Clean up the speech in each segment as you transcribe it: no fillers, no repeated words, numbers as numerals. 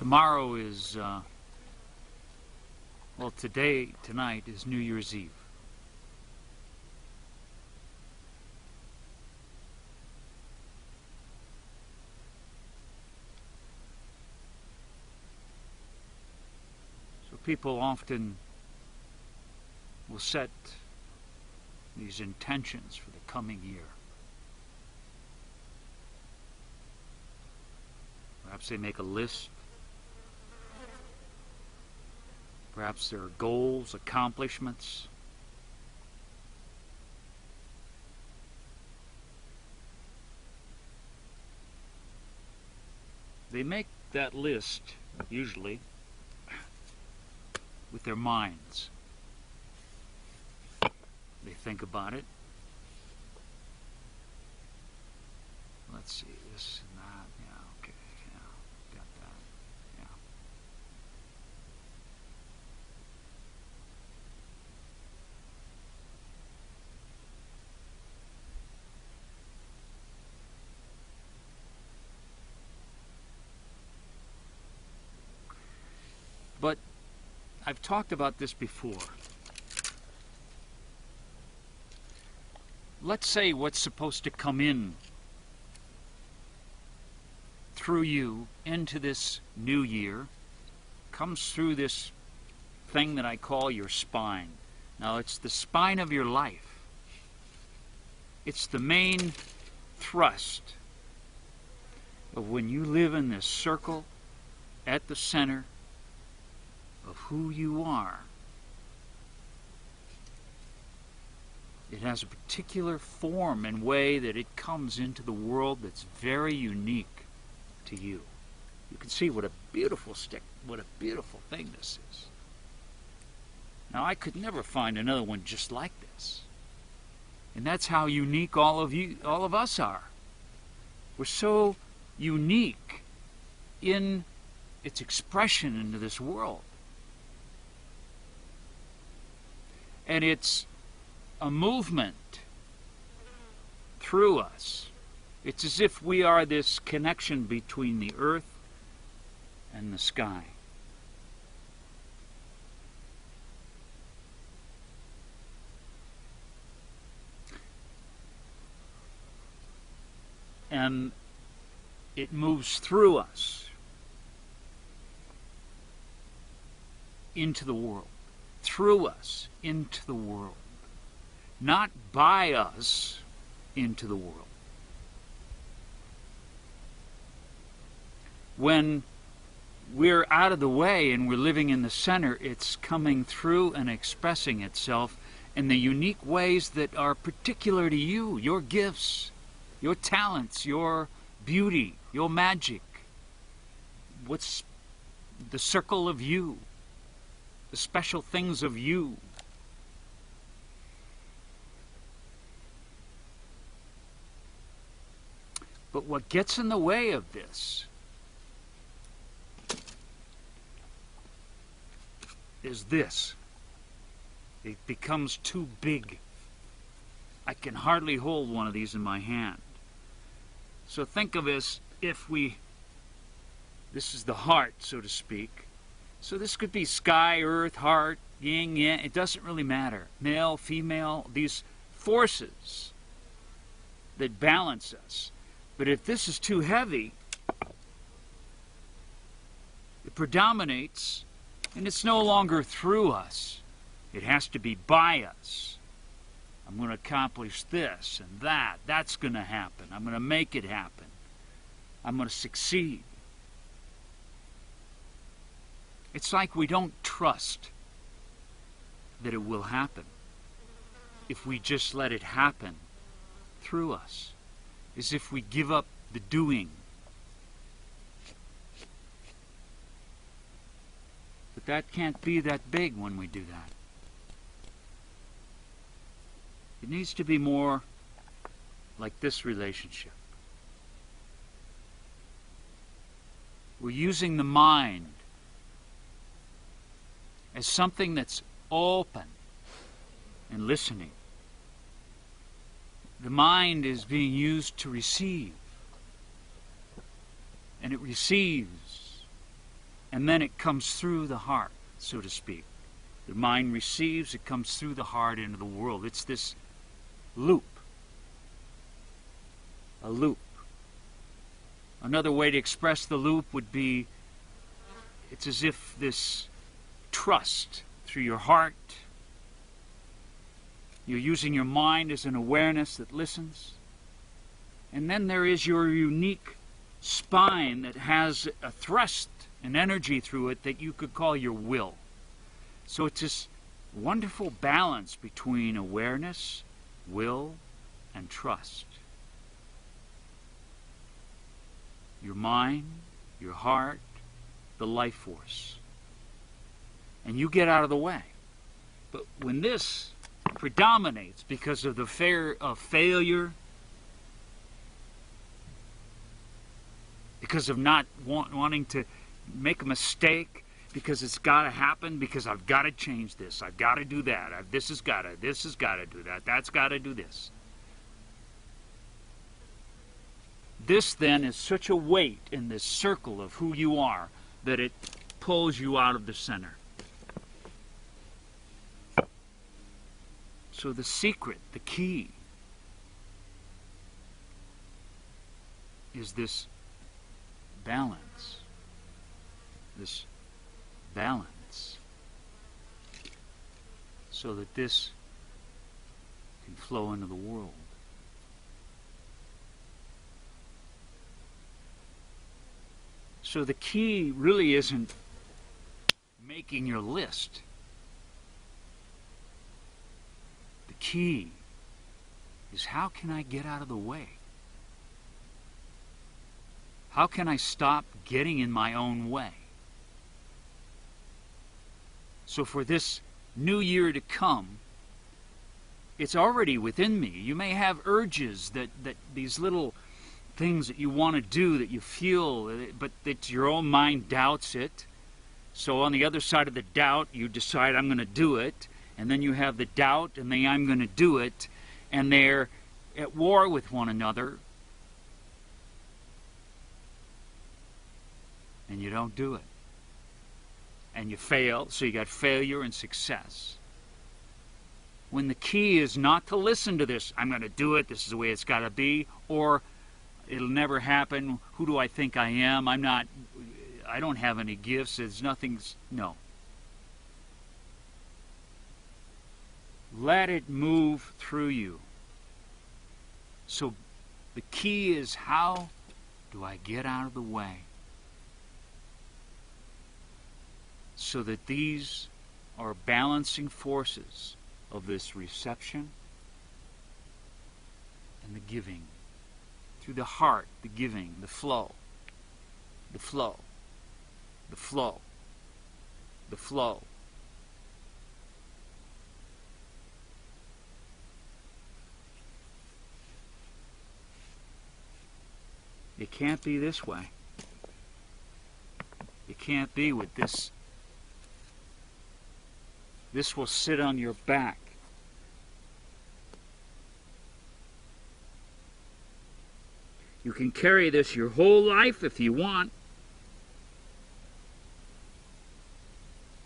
Tomorrow is, well, tonight is New Year's Eve. So people often will set these intentions for the coming year. Perhaps they make a list. Perhaps there are goals, accomplishments. They make that list, usually, with their minds. They think about it. Let's see, this and that, yeah, okay, yeah, got that, yeah. But I've talked about this before. Let's say what's supposed to come in through you into this new year comes through this thing that I call your spine. Now, it's the spine of your life. It's the main thrust of when you live in this circle at the center of who you are. It has a particular form and way that it comes into the world that's very unique to you. You can see what a beautiful stick, what a beautiful thing this is. Now, I could never find another one just like this. And that's how unique all of us are. We're so unique in its expression into this world. And it's a movement through us. It's as if we are this connection between the earth and the sky. And it moves through us into the world, through us into the world, not by us into the world. When we're out of the way and we're living in the center, it's coming through and expressing itself in the unique ways that are particular to you, your gifts, your talents, your beauty, your magic. What's the circle of you, the special things of you. But what gets in the way of this is this. It becomes too big. I can hardly hold one of these in my hand. So think of this, this is the heart, so to speak. So this could be sky, earth, heart, yin, yang, it doesn't really matter. Male, female, these forces that balance us. But if this is too heavy, it predominates, and it's no longer through us. It has to be by us. I'm going to accomplish this and that. That's going to happen. I'm going to make it happen. I'm going to succeed. It's like we don't trust that it will happen if we just let it happen through us. As if we give up the doing. But that can't be that big when we do that. It needs to be more like this relationship. We're using the mind as something that's open and listening. The mind is being used to receive. And it receives and then it comes through the heart, so to speak. The mind receives, it comes through the heart into the world. It's this loop. A loop. Another way to express the loop would be, it's as if this trust through your heart, you're using your mind as an awareness that listens. And then there is your unique spine that has a thrust, an energy through it that you could call your will. So it's this wonderful balance between awareness, will, and trust. Your mind, your heart, the life force. And you get out of the way. But when this predominates because of the fear of failure, because of not wanting to make a mistake, because it's got to happen, because I've got to change this, I've got to do that, this has got to do that, that's got to do this. This then is such a weight in this circle of who you are that it pulls you out of the center. So the secret, the key, is this balance. This balance. So that this can flow into the world. So the key really isn't making your list. The key is, how can I get out of the way? How can I stop getting in my own way? So for this new year to come, it's already within me. You may have urges that these little things that you want to do, that you feel, but that your own mind doubts it. So on the other side of the doubt, you decide, I'm going to do it. And then you have the doubt and the I'm going to do it. And they're at war with one another. And you don't do it. And you fail, so you got failure and success. When the key is not to listen to this, I'm going to do it, this is the way it's got to be, or it'll never happen, who do I think I am, I don't have any gifts, there's nothing, no. Let it move through you. So the key is, how do I get out of the way? So that these are balancing forces of this reception and the giving. Through the heart, the giving, the flow, the flow, the flow, the flow. It can't be this way. It can't be with this. This will sit on your back. You can carry this your whole life if you want.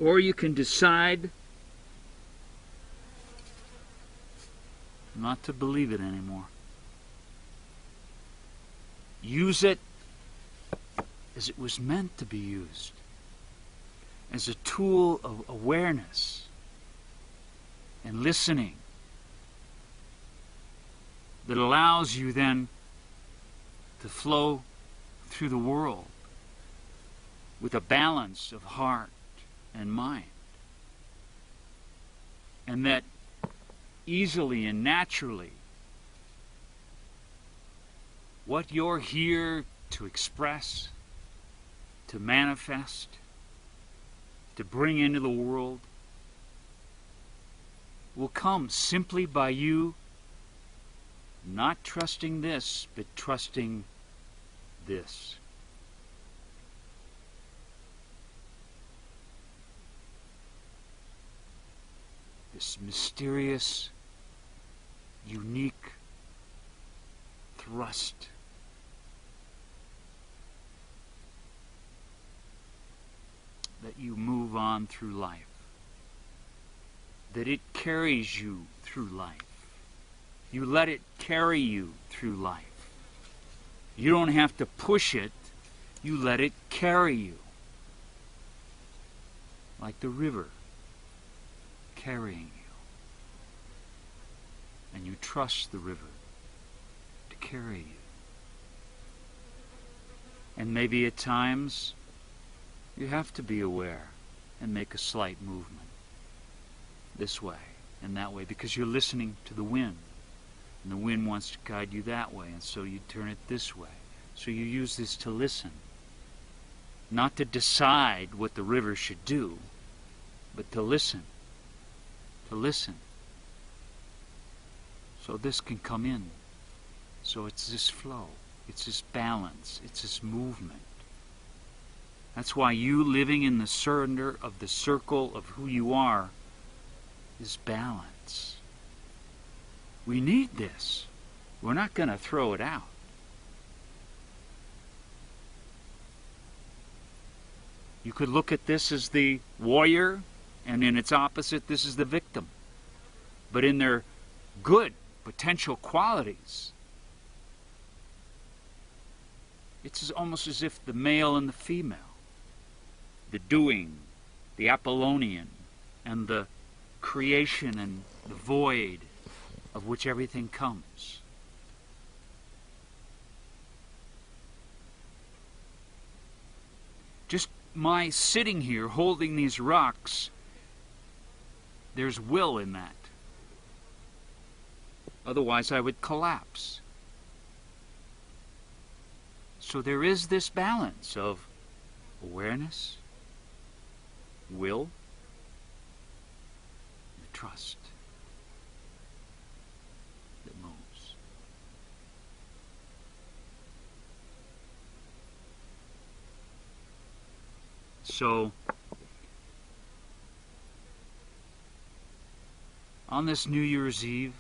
Or you can decide not to believe it anymore. Use it as it was meant to be used. As a tool of awareness and listening that allows you then to flow through the world with a balance of heart and mind. And that easily and naturally, what you're here to express, to manifest, to bring into the world, will come simply by you not trusting this, but trusting this. This mysterious, unique thrust. on through life, that it carries you through life. You let it carry you through life. You don't have to push it, you let it carry you. Like the river carrying you. And you trust the river to carry you. And maybe at times you have to be aware and make a slight movement this way and that way because you're listening to the wind. And the wind wants to guide you that way, and so you turn it this way. So you use this to listen. Not to decide what the river should do, but to listen. To listen. So this can come in. So it's this flow. It's this balance. It's this movement. That's why you living in the surrender of the circle of who you are is balance. We need this. We're not going to throw it out. You could look at this as the warrior, and in its opposite, this is the victim. But in their good potential qualities, it's almost as if the male and the female, the doing, the Apollonian, and the creation and the void, of which everything comes. Just my sitting here holding these rocks, there's will in that. Otherwise I would collapse. So there is this balance of awareness, will, and trust. So, on this New Year's Eve,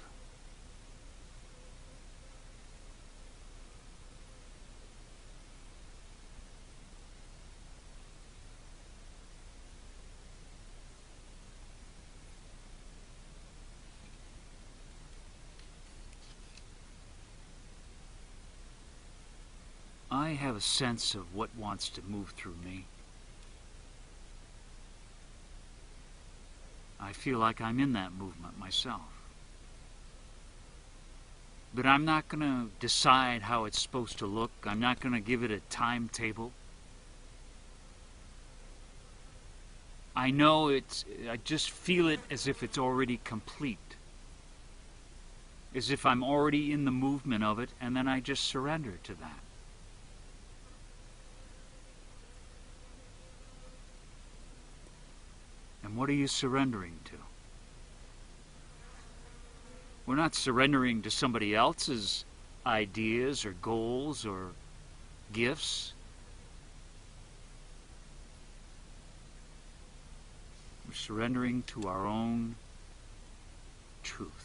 I have a sense of what wants to move through me. I feel like I'm in that movement myself. But I'm not going to decide how it's supposed to look. I'm not going to give it a timetable. I know I just feel it as if it's already complete. As if I'm already in the movement of it, and then I just surrender to that. And what are you surrendering to? We're not surrendering to somebody else's ideas or goals or gifts. We're surrendering to our own truth.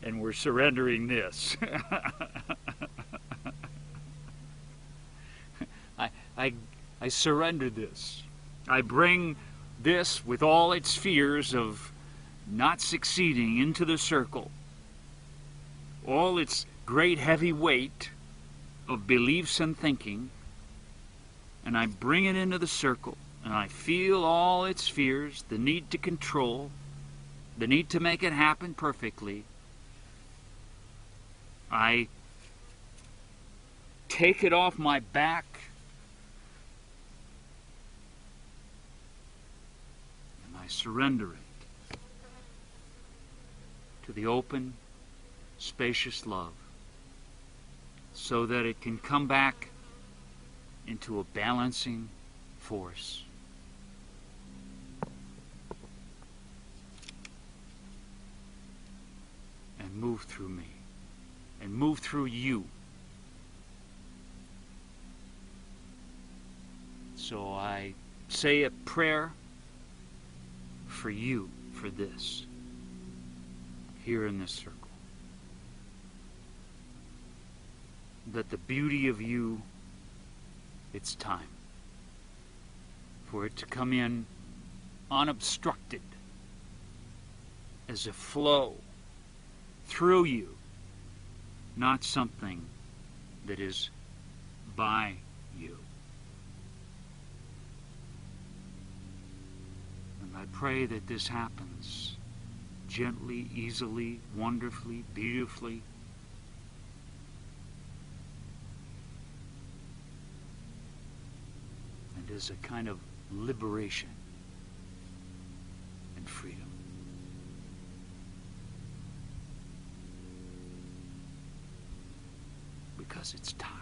And we're surrendering this. I surrender this. I bring this with all its fears of not succeeding into the circle. All its great heavy weight of beliefs and thinking. And I bring it into the circle. And I feel all its fears, the need to control, the need to make it happen perfectly. I take it off my back and I surrender it to the open, spacious love so that it can come back into a balancing force. And move through me. And move through you. So I say a prayer for you, for this, here in this circle. That the beauty of you, it's time for it to come in unobstructed as a flow through you, not something that is by you. And I pray that this happens gently, easily, wonderfully, beautifully. And as a kind of liberation and freedom. Because it's time.